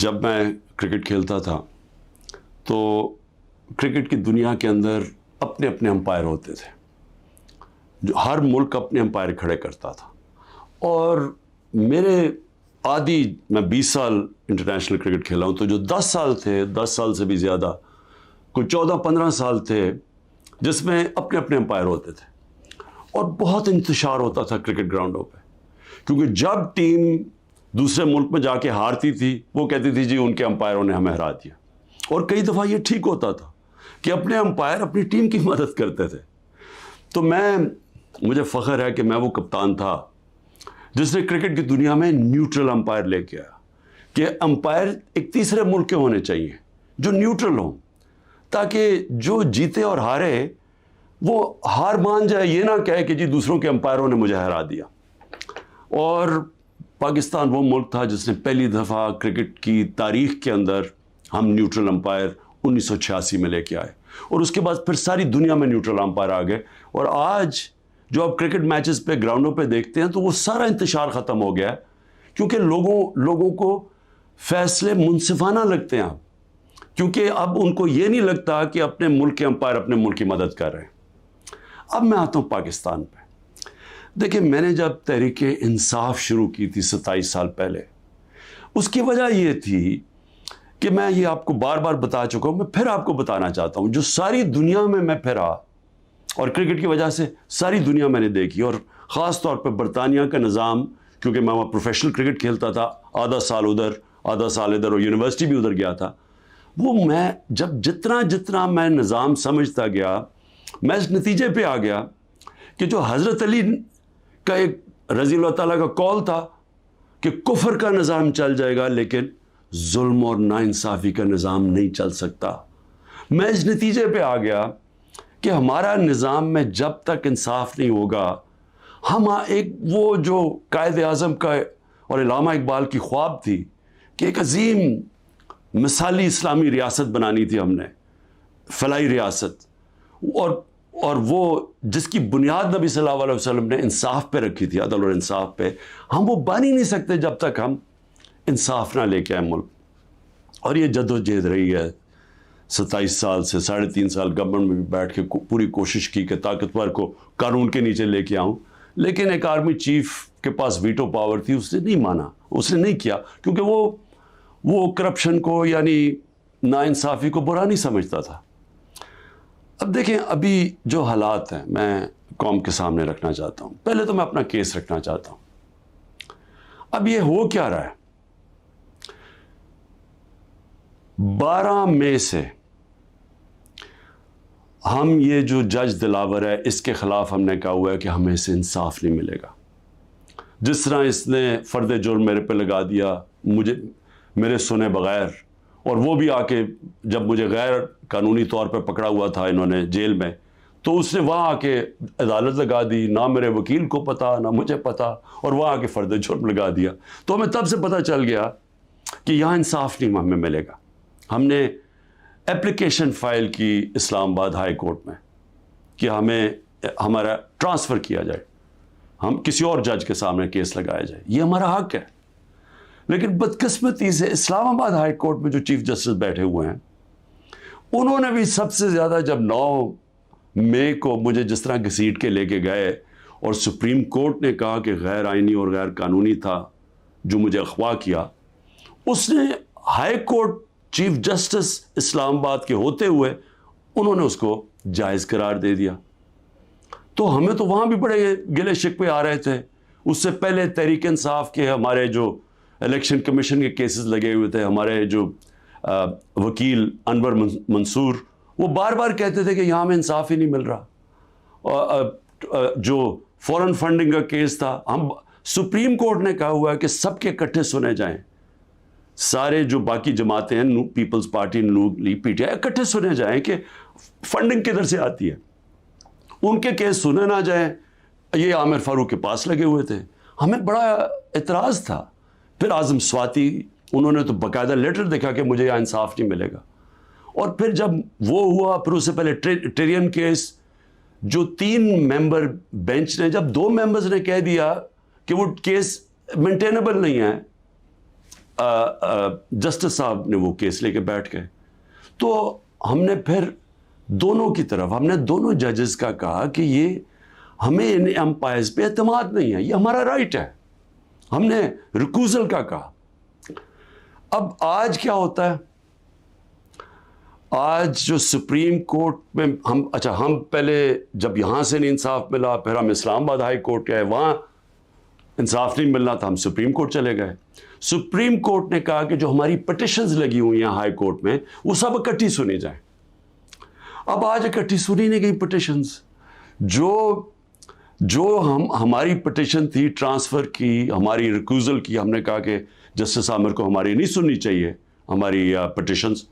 جب میں کرکٹ کھیلتا تھا تو کرکٹ کی دنیا کے اندر اپنے اپنے امپائر ہوتے تھے، جو ہر ملک اپنے امپائر کھڑے کرتا تھا. اور میرے میں 20 سال انٹرنیشنل کرکٹ کھیلا ہوں، تو جو 10 سال تھے، 10 سال سے بھی زیادہ، کوئی 14-15 سال تھے جس میں اپنے اپنے امپائر ہوتے تھے اور بہت انتشار ہوتا تھا کرکٹ گراؤنڈوں پہ. کیونکہ جب ٹیم دوسرے ملک میں جا کے ہارتی تھی وہ کہتی تھی جی ان کے امپائروں نے ہمیں ہرا دیا. اور کئی دفعہ یہ ٹھیک ہوتا تھا کہ اپنے امپائر اپنی ٹیم کی مدد کرتے تھے. تو مجھے فخر ہے کہ میں وہ کپتان تھا جس نے کرکٹ کی دنیا میں نیوٹرل امپائر لے کے آیا، کہ امپائر ایک تیسرے ملک کے ہونے چاہیے جو نیوٹرل ہوں، تاکہ جو جیتے اور ہارے وہ ہار مان جائے، یہ نہ کہے کہ جی دوسروں کے امپائروں نے مجھے ہرا دیا. اور پاکستان وہ ملک تھا جس نے پہلی دفعہ کرکٹ کی تاریخ کے اندر ہم نیوٹرل امپائر 1986 میں لے کے آئے، اور اس کے بعد پھر ساری دنیا میں نیوٹرل امپائر آ گئے. اور آج جو آپ کرکٹ میچز پہ گراؤنڈوں پہ دیکھتے ہیں تو وہ سارا انتشار ختم ہو گیا ہے، کیونکہ لوگوں کو فیصلے منصفانہ لگتے ہیں. کیونکہ اب ان کو یہ نہیں لگتا کہ اپنے ملک کے امپائر اپنے ملک کی مدد کر رہے ہیں. اب میں آتا ہوں پاکستان پہ. دیکھیں، میں نے جب تحریک انصاف شروع کی تھی 27 سال پہلے، اس کی وجہ یہ تھی کہ میں یہ آپ کو بار بار بتا چکا ہوں، میں پھر آپ کو بتانا چاہتا ہوں. جو ساری دنیا میں پھرا اور کرکٹ کی وجہ سے ساری دنیا میں نے دیکھی، اور خاص طور پہ برطانیہ کا نظام، کیونکہ میں وہاں پروفیشنل کرکٹ کھیلتا تھا، آدھا سال ادھر آدھا سال ادھر، اور یونیورسٹی بھی ادھر گیا تھا. وہ میں جب جتنا میں نظام سمجھتا گیا، میں اس نتیجے پہ آ گیا کہ جو حضرت علی کا ایک رضی اللہ تعالیٰ کا قول تھا کہ کفر کا نظام چل جائے گا لیکن ظلم اور ناانصافی کا نظام نہیں چل سکتا. میں اس نتیجے پہ آ گیا کہ ہمارا نظام میں جب تک انصاف نہیں ہوگا، ہم ایک وہ جو قائد اعظم کا اور علامہ اقبال کی خواب تھی کہ ایک عظیم مثالی اسلامی ریاست بنانی تھی، ہم نے فلاحی ریاست، اور وہ جس کی بنیاد نبی صلی اللہ علیہ وسلم نے انصاف پہ رکھی تھی، عدل اور انصاف پہ، ہم وہ بن ہی نہیں سکتے جب تک ہم انصاف نہ لے کے آئے ملک. اور یہ جدوجہد رہی ہے 27 سال سے. 3.5 سال گورنمنٹ میں بھی بیٹھ کے پوری کوشش کی کہ طاقتور کو قانون کے نیچے لے کے آؤں، لیکن ایک آرمی چیف کے پاس ویٹو پاور تھی، اس نے نہیں مانا، اس نے نہیں کیا، کیونکہ وہ کرپشن کو یعنی ناانصافی کو برا نہیں سمجھتا تھا. اب دیکھیں، ابھی جو حالات ہیں میں قوم کے سامنے رکھنا چاہتا ہوں. پہلے تو میں اپنا کیس رکھنا چاہتا ہوں. اب یہ ہو کیا رہا ہے؟ 12 مئی سے ہم یہ جو جج دلاور ہے اس کے خلاف ہم نے کہا ہوا ہے کہ ہمیں اسے انصاف نہیں ملے گا. جس طرح اس نے فرد جرم میرے پہ لگا دیا، میرے سنے بغیر، اور وہ بھی آ کے جب مجھے غیر قانونی طور پہ پکڑا ہوا تھا انہوں نے جیل میں، تو اس نے وہاں آ کے عدالت لگا دی، نہ میرے وکیل کو پتا نہ مجھے پتا، اور وہاں آ کے فرد جرم لگا دیا. تو ہمیں تب سے پتہ چل گیا کہ یہاں انصاف نہیں ہمیں ملے گا. ہم نے اپلیکیشن فائل کی اسلام آباد ہائی کورٹ میں کہ ہمارا ٹرانسفر کیا جائے، ہم کسی اور جج کے سامنے کیس لگایا جائے. یہ ہمارا حق ہے. لیکن بدقسمتی سے اسلام آباد ہائی کورٹ میں جو چیف جسٹس بیٹھے ہوئے ہیں، انہوں نے بھی سب سے زیادہ، جب 9 مئی کو مجھے جس طرح گھسیٹ کے لے کے گئے اور سپریم کورٹ نے کہا کہ غیر آئینی اور غیر قانونی تھا جو مجھے اغوا کیا، اس نے ہائی کورٹ چیف جسٹس اسلام آباد کے ہوتے ہوئے انہوں نے اس کو جائز قرار دے دیا. تو ہمیں تو وہاں بھی بڑے گلے شکوے آ رہے تھے. اس سے پہلے تحریک انصاف کے ہمارے جو الیکشن کمیشن کے کیسز لگے ہوئے تھے، ہمارے جو وکیل انور منصور، وہ بار بار کہتے تھے کہ یہاں ہمیں انصاف ہی نہیں مل رہا. جو فورن فنڈنگ کا کیس تھا، سپریم کورٹ نے کہا ہوا ہے کہ سب کے اکٹھے سنے جائیں، سارے جو باقی جماعتیں ہیں، پیپلز پارٹی، نون لیگ، پی ٹی آئی، اکٹھے سنے جائیں کہ فنڈنگ کدھر سے آتی ہے، ان کے کیس سنے نہ جائیں. یہ عامر فاروق کے پاس لگے ہوئے تھے. ہمیں بڑا اعتراض تھا. پھر اعظم سواتی، انہوں نے تو باقاعدہ لیٹر دیکھا کہ مجھے یہاں انصاف نہیں ملے گا. اور پھر جب وہ ہوا، پھر اس سے پہلے ٹیرین کیس، جو 3 ممبر بینچ نے، جب 2 ممبرز نے کہہ دیا کہ وہ کیس مینٹینیبل نہیں ہے، جسٹس صاحب نے وہ کیس لے کے بیٹھ گئے. تو ہم نے پھر دونوں کی طرف, ہم نے دونوں ججز کا کہا کہ یہ ہمیں ان امپائرز پہ اعتماد نہیں ہے, یہ ہمارا رائٹ ہے. ہم نے ریکوزل کا کہا. اب آج کیا ہوتا ہے, آج جو سپریم کورٹ میں ہم پہلے جب یہاں سے نہیں انصاف ملا, پھر ہم اسلام آباد ہائی کورٹ گئے, وہاں انصاف نہیں ملنا تھا, ہم سپریم کورٹ چلے گئے. سپریم کورٹ نے کہا کہ جو ہماری پٹیشنز لگی ہوئی ہیں ہائی کورٹ میں وہ سب اکٹھی سنی جائیں. اب آج اکٹھی سنی نہیں گئی پٹیشنز. جو ہماری پٹیشن تھی ٹرانسفر کی, ہماری ریکوزل کی, ہم نے کہا کہ جسٹس عامر کو ہماری نہیں سننی چاہیے ہماری پٹیشنز,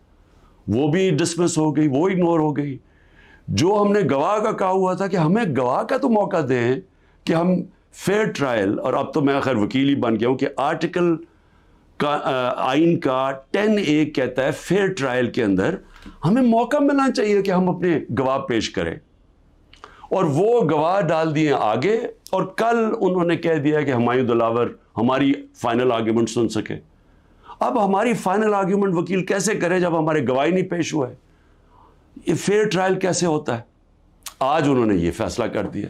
وہ بھی ڈسمس ہو گئی, وہ اگنور ہو گئی. جو ہم نے گواہ کا کہا ہوا تھا کہ ہمیں گواہ کا تو موقع دیں کہ ہم فیئر ٹرائل, اور اب تو میں خیر وکیل ہی بن گیا ہوں کہ آرٹیکل کا آئین کا 10A کہتا ہے فیئر ٹرائل کے اندر ہمیں موقع ملنا چاہیے کہ ہم اپنے گواہ پیش کریں. اور وہ گواہ ڈال دیے آگے, اور کل انہوں نے کہہ دیا کہ ہمایوں دلاور ہماری فائنل آرگیومنٹ سن سکے. اب ہماری فائنل آرگیومنٹ وکیل کیسے کرے جب ہمارے گواہی نہیں پیش ہوا ہے؟ یہ فیئر ٹرائل کیسے ہوتا ہے؟ آج انہوں نے یہ فیصلہ کر دیا.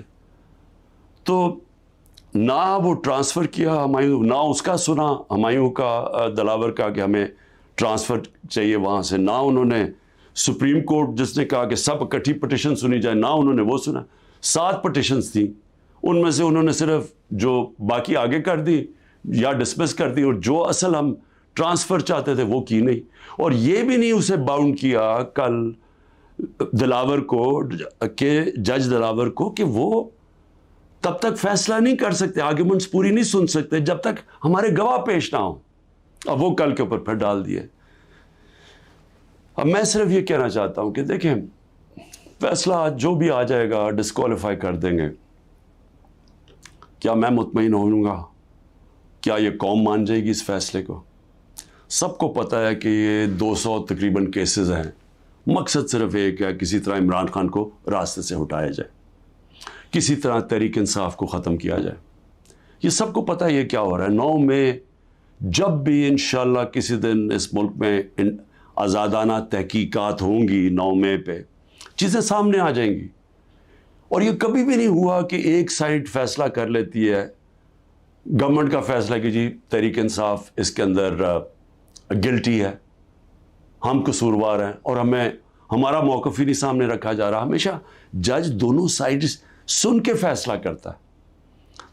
تو نہ وہ ٹرانسفر کیا ہمایوں, نہ اس کا سنا ہمایوں کا دلاور کا کہ ہمیں ٹرانسفر چاہیے وہاں سے, نہ انہوں نے سپریم کورٹ جس نے کہا کہ سب اکٹھی پٹیشن سنی جائے, نہ انہوں نے وہ سنا. 7 پٹیشنز تھیں, ان میں سے انہوں نے صرف جو باقی آگے کر دی یا ڈسمس کر دی, اور جو اصل ہم ٹرانسفر چاہتے تھے وہ کی نہیں. اور یہ بھی نہیں اسے باؤنڈ کیا کل دلاور کو, کہ جج دلاور کو, کہ وہ تب تک فیصلہ نہیں کر سکتے, آرگیومنٹس پوری نہیں سن سکتے جب تک ہمارے گواہ پیش نہ ہوں. اب وہ کل کے اوپر پھر ڈال دیے. اب میں صرف یہ کہنا چاہتا ہوں کہ دیکھیں, فیصلہ جو بھی آ جائے گا ڈسکوالیفائی کر دیں گے. کیا میں مطمئن ہوں گا؟ کیا یہ قوم مان جائے گی اس فیصلے کو؟ سب کو پتہ ہے کہ یہ 200 تقریباً کیسز ہیں. مقصد صرف ایک ہے, کسی طرح عمران خان کو راستے سے ہٹایا جائے, کسی طرح تحریک انصاف کو ختم کیا جائے. یہ سب کو پتہ ہے یہ کیا ہو رہا ہے. 9 مئی جب بھی انشاءاللہ کسی دن اس ملک میں آزادانہ تحقیقات ہوں گی, 9 مئی پہ چیزیں سامنے آ جائیں گی. اور یہ کبھی بھی نہیں ہوا کہ ایک سائڈ فیصلہ کر لیتی ہے, گورنمنٹ کا فیصلہ کہ جی تحریک انصاف اس کے اندر گلٹی ہے, ہم قصوروار ہیں, اور ہمارا موقف ہی نہیں سامنے رکھا جا رہا. ہمیشہ جج دونوں سائڈ سن کے فیصلہ کرتا ہے.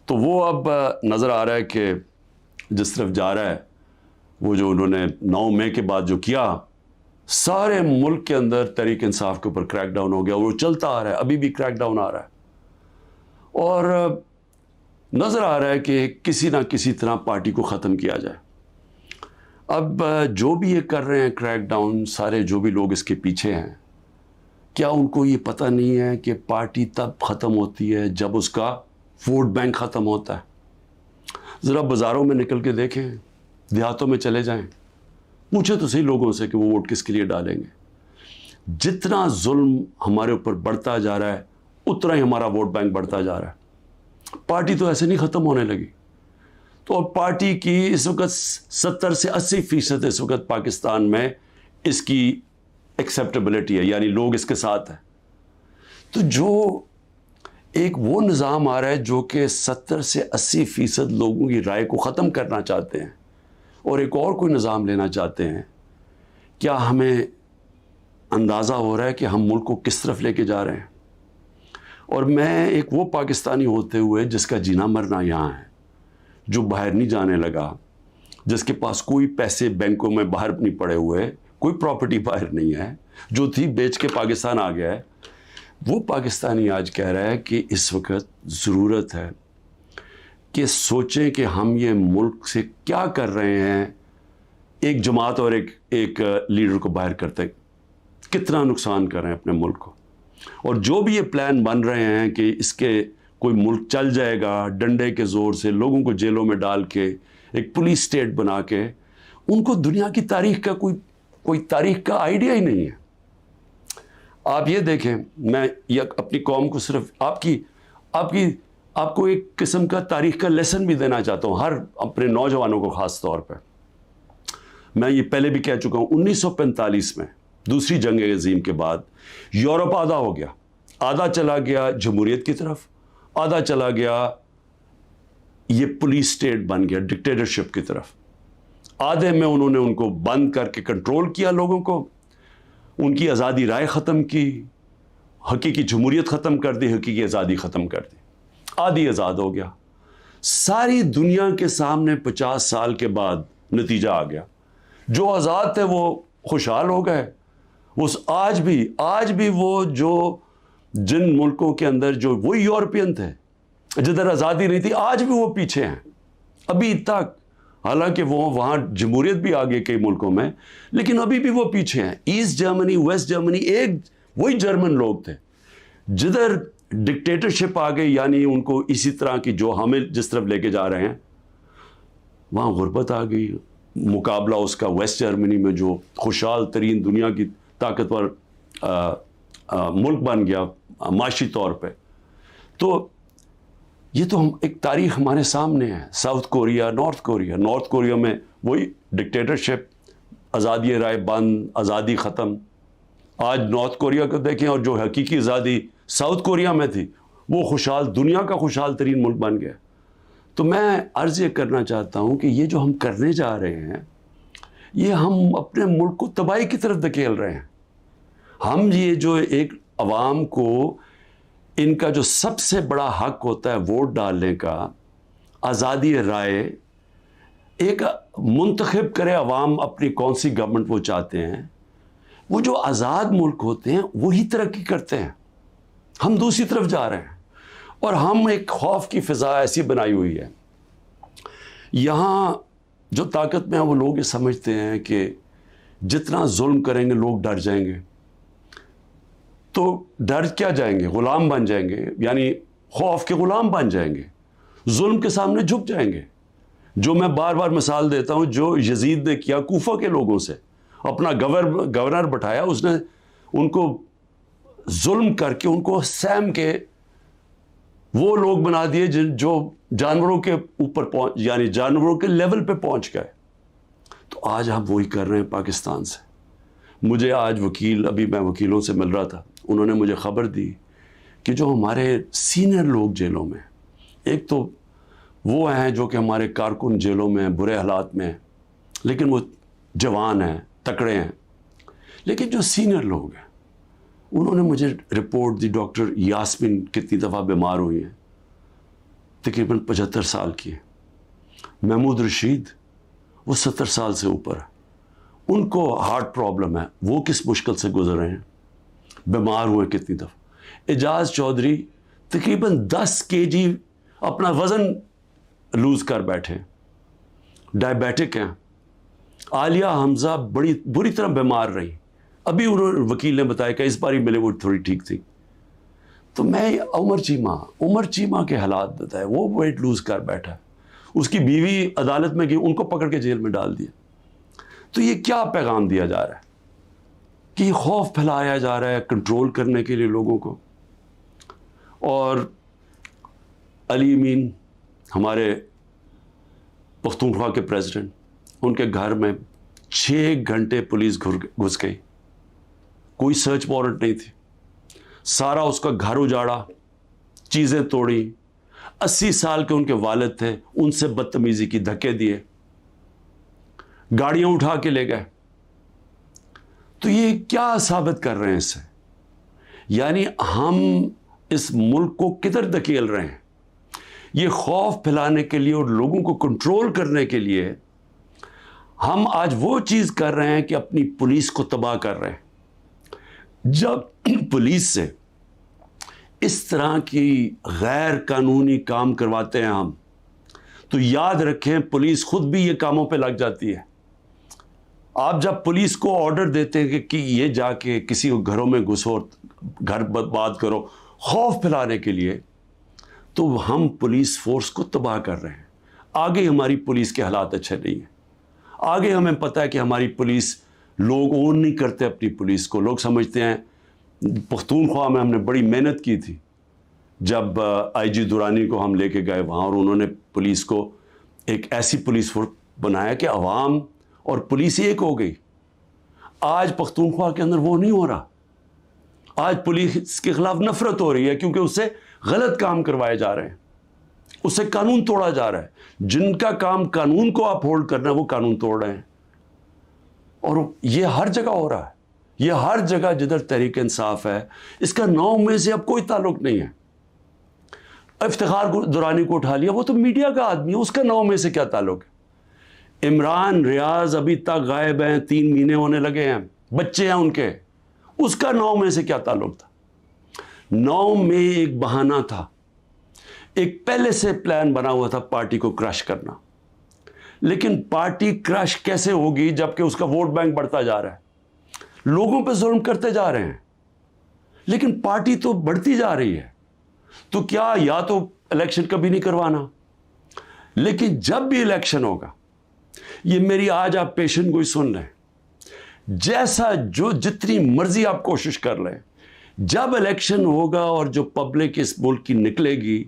تو وہ اب نظر آ رہا ہے کہ جس طرف جا رہا ہے, وہ جو انہوں نے 9 مئی کے بعد جو کیا, سارے ملک کے اندر تحریک انصاف کے اوپر کریک ڈاؤن ہو گیا. وہ چلتا آ رہا ہے, ابھی بھی کریک ڈاؤن آ رہا ہے, اور نظر آ رہا ہے کہ کسی نہ کسی طرح پارٹی کو ختم کیا جائے. اب جو بھی یہ کر رہے ہیں کریک ڈاؤن, سارے جو بھی لوگ اس کے پیچھے ہیں, کیا ان کو یہ پتہ نہیں ہے کہ پارٹی تب ختم ہوتی ہے جب اس کا ووٹ بینک ختم ہوتا ہے؟ ذرا بازاروں میں نکل کے دیکھیں, دیہاتوں میں چلے جائیں, پوچھیں تو صحیح لوگوں سے کہ وہ ووٹ کس کے لیے ڈالیں گے. جتنا ظلم ہمارے اوپر بڑھتا جا رہا ہے اتنا ہی ہمارا ووٹ بینک بڑھتا جا رہا ہے. پارٹی تو ایسے نہیں ختم ہونے لگی. تو پارٹی کی اس وقت 70 سے 80% اس وقت پاکستان میں اس کی ایکسیپٹیبلٹی ہے, یعنی لوگ اس کے ساتھ ہیں. تو جو ایک وہ نظام آ رہا ہے جو کہ 70 سے 80% لوگوں کی رائے کو ختم کرنا چاہتے ہیں, اور ایک اور کوئی نظام لینا چاہتے ہیں, کیا ہمیں اندازہ ہو رہا ہے کہ ہم ملک کو کس طرف لے کے جا رہے ہیں؟ اور میں ایک وہ پاکستانی ہوتے ہوئے جس کا جینا مرنا یہاں ہے, جو باہر نہیں جانے لگا, جس کے پاس کوئی پیسے بینکوں میں باہر نہیں پڑے ہوئے, کوئی پراپرٹی باہر نہیں ہے, جو تھی بیچ کے پاکستان آ گیا ہے, وہ پاکستانی آج کہہ رہا ہے کہ اس وقت ضرورت ہے کہ سوچیں کہ ہم یہ ملک سے کیا کر رہے ہیں. ایک جماعت اور ایک لیڈر کو باہر کرتے کتنا نقصان کر رہے ہیں اپنے ملک کو. اور جو بھی یہ پلان بن رہے ہیں کہ اس کے کوئی ملک چل جائے گا ڈنڈے کے زور سے, لوگوں کو جیلوں میں ڈال کے, ایک پولیس اسٹیٹ بنا کے, ان کو دنیا کی تاریخ کا کوئی تاریخ کا آئیڈیا ہی نہیں ہے. آپ یہ دیکھیں, میں یہ اپنی قوم کو صرف آپ کو ایک قسم کا تاریخ کا لیسن بھی دینا چاہتا ہوں, ہر اپنے نوجوانوں کو خاص طور پہ. میں یہ پہلے بھی کہہ چکا ہوں, 1945 میں دوسری جنگ عظیم کے بعد یورپ آدھا ہو گیا, آدھا چلا گیا جمہوریت کی طرف, آدھا چلا گیا یہ پولیس اسٹیٹ بن گیا ڈکٹیٹرشپ کی طرف. آدھے میں انہوں نے ان کو بند کر کے کنٹرول کیا لوگوں کو, ان کی آزادی رائے ختم کی, حقیقی جمہوریت ختم کر دی, حقیقی آزادی ختم کر دی, آدھی آزاد ہو گیا. ساری دنیا کے سامنے 50 سال کے بعد نتیجہ آ گیا, جو آزاد تھے وہ خوشحال ہو گئے. وہ آج بھی وہ جو جن ملکوں کے اندر جو وہی یورپین تھے جدھر آزادی نہیں تھی, آج بھی وہ پیچھے ہیں ابھی تک. حالانکہ وہ وہاں جمہوریت بھی آ گئی کئی ملکوں میں, لیکن ابھی بھی وہ پیچھے ہیں. ایسٹ جرمنی, ویسٹ جرمنی, ایک وہی جرمن لوگ تھے. جدھر ڈکٹیٹرشپ آ گئی, یعنی ان کو اسی طرح کی جو ہمیں جس طرف لے کے جا رہے ہیں, وہاں غربت آ گئی. مقابلہ اس کا ویسٹ جرمنی میں جو خوشحال ترین دنیا کی طاقتور ملک بن گیا معاشی طور پہ. تو یہ تو ہم ایک تاریخ ہمارے سامنے ہے. ساؤتھ کوریا, نارتھ کوریا میں وہی ڈکٹیٹرشپ, آزادی رائے بند, آزادی ختم. آج نارتھ کوریا کو دیکھیں, اور جو حقیقی آزادی ساؤتھ کوریا میں تھی وہ خوشحال, دنیا کا خوشحال ترین ملک بن گیا. تو میں عرض یہ کرنا چاہتا ہوں کہ یہ جو ہم کرنے جا رہے ہیں, یہ ہم اپنے ملک کو تباہی کی طرف دھکیل رہے ہیں. ہم یہ جو ایک عوام کو ان کا جو سب سے بڑا حق ہوتا ہے ووٹ ڈالنے کا, آزادی رائے, ایک منتخب کرے عوام اپنی کون سی گورنمنٹ وہ چاہتے ہیں, وہ جو آزاد ملک ہوتے ہیں وہی ترقی کرتے ہیں. ہم دوسری طرف جا رہے ہیں, اور ہم ایک خوف کی فضا ایسی بنائی ہوئی ہے. یہاں جو طاقت میں ہیں وہ لوگ یہ سمجھتے ہیں کہ جتنا ظلم کریں گے لوگ ڈر جائیں گے. تو ڈر کیا جائیں گے, غلام بن جائیں گے, یعنی خوف کے غلام بن جائیں گے, ظلم کے سامنے جھک جائیں گے. جو میں بار بار مثال دیتا ہوں, جو یزید نے کیا کوفہ کے لوگوں سے, اپنا گورنر بٹھایا, اس نے ان کو ظلم کر کے ان کو سیم کے وہ لوگ بنا دیے جو جانوروں کے اوپر یعنی جانوروں کے لیول پہ پہنچ گئے. تو آج ہم وہی کر رہے ہیں پاکستان سے. مجھے آج ابھی میں وکیلوں سے مل رہا تھا, انہوں نے مجھے خبر دی کہ جو ہمارے سینئر لوگ جیلوں میں, ایک تو وہ ہیں جو کہ ہمارے کارکن جیلوں میں برے حالات میں ہیں, لیکن وہ جوان ہیں, تکڑے ہیں, لیکن جو سینئر لوگ ہیں انہوں نے مجھے رپورٹ دی, ڈاکٹر یاسمین کتنی دفعہ بیمار ہوئی ہیں, تقریباً 75 سال کی ہیں. محمود رشید وہ 70 سال سے اوپر ہے, ان کو ہارٹ پرابلم ہے, وہ کس مشکل سے گزر رہے ہیں, بیمار ہوئے کتنی دفعہ. اعجاز چودھری تقریباً 10 kg اپنا وزن لوز کر بیٹھے, ڈائبیٹک ہیں. عالیہ حمزہ بڑی بری طرح بیمار رہی, ابھی وکیل نے بتایا کہ اس باری ملے وہ تھوڑی ٹھیک تھی. تو میں عمر چیمہ کے حالات بتائے, وہ ویٹ لوز کر بیٹھا ہے, اس کی بیوی عدالت میں گئی, ان کو پکڑ کے جیل میں ڈال دیا. تو یہ کیا پیغام دیا جا رہا ہے کہ یہ خوف پھیلایا جا رہا ہے کنٹرول کرنے کے لیے لوگوں کو. اور علی امین ہمارے پختونخوا کے پریزیڈنٹ, ان کے گھر میں 6 گھنٹے پولیس گھس گئی, کوئی سرچ وارنٹ نہیں تھی, سارا اس کا گھر اجاڑا, چیزیں توڑی. 80 سال کے ان کے والد تھے, ان سے بدتمیزی کی, دھکے دیے, گاڑیاں اٹھا کے لے گئے. تو یہ کیا ثابت کر رہے ہیں اس سے, یعنی ہم اس ملک کو کدھر دھکیل رہے ہیں. یہ خوف پھیلانے کے لیے اور لوگوں کو کنٹرول کرنے کے لیے ہم آج وہ چیز کر رہے ہیں کہ اپنی پولیس کو تباہ کر رہے ہیں. جب پولیس سے اس طرح کی غیر قانونی کام کرواتے ہیں ہم, تو یاد رکھیں پولیس خود بھی یہ کاموں پہ لگ جاتی ہے. آپ جب پولیس کو آرڈر دیتے ہیں کہ یہ جا کے کسی کو گھروں میں گھسو, گھر برباد کرو, خوف پھیلانے کے لیے, تو ہم پولیس فورس کو تباہ کر رہے ہیں. آگے ہماری پولیس کے حالات اچھے نہیں ہیں. آگے ہمیں پتہ ہے کہ ہماری پولیس, لوگ اون نہیں کرتے اپنی پولیس کو. لوگ سمجھتے ہیں, پختونخوا میں ہم نے بڑی محنت کی تھی جب آئی جی درانی کو ہم لے کے گئے وہاں, اور انہوں نے پولیس کو ایک ایسی پولیس فورس بنایا کہ عوام اور پولیس ایک ہو گئی. آج پختونخوا کے اندر وہ نہیں ہو رہا. آج پولیس کے خلاف نفرت ہو رہی ہے کیونکہ اس سے غلط کام کروائے جا رہے ہیں, اس سے قانون توڑا جا رہا ہے. جن کا کام قانون کو اپ ہولڈ کرنا ہے وہ قانون توڑ رہے ہیں. اور یہ ہر جگہ ہو رہا ہے, یہ ہر جگہ جدھر تحریک انصاف ہے. اس کا 9 میں سے اب کوئی تعلق نہیں ہے. افتخار درانی کو اٹھا لیا, وہ تو میڈیا کا آدمی ہے, اس کا 9 میں سے کیا تعلق ہے. عمران ریاض ابھی تک غائب ہیں, 3 مہینے ہونے لگے ہیں, بچے ہیں ان کے, اس کا 9 میں سے کیا تعلق تھا. 9 میں ایک بہانہ تھا, ایک پہلے سے پلان بنا ہوا تھا پارٹی کو کرش کرنا. لیکن پارٹی کرش کیسے ہوگی جبکہ اس کا ووٹ بینک بڑھتا جا رہا ہے, لوگوں پہ ظلم کرتے جا رہے ہیں, لیکن پارٹی تو بڑھتی جا رہی ہے. تو کیا یا تو الیکشن کبھی نہیں کروانا, لیکن جب بھی الیکشن ہوگا, یہ میری آج آپ پیشن گوئی سن لیں, جیسا جو جتنی مرضی آپ کوشش کر لیں, جب الیکشن ہوگا اور جو پبلک اس ملک کی نکلے گی,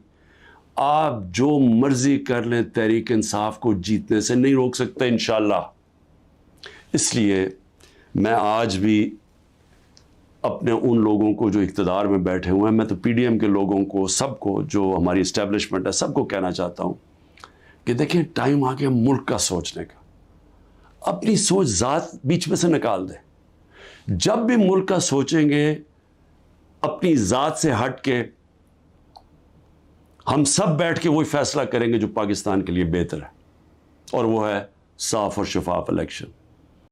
آپ جو مرضی کر لیں تحریک انصاف کو جیتنے سے نہیں روک سکتے انشاءاللہ. اس لیے میں آج بھی اپنے ان لوگوں کو جو اقتدار میں بیٹھے ہوئے ہیں, میں تو پی ڈی ایم کے لوگوں کو, سب کو, جو ہماری اسٹیبلشمنٹ ہے, سب کو کہنا چاہتا ہوں کہ دیکھیں ٹائم آ گیا ملک کا سوچنے کا. اپنی سوچ ذات بیچ میں سے نکال دیں. جب بھی ملک کا سوچیں گے اپنی ذات سے ہٹ کے, ہم سب بیٹھ کے وہی فیصلہ کریں گے جو پاکستان کے لیے بہتر ہے, اور وہ ہے صاف اور شفاف الیکشن.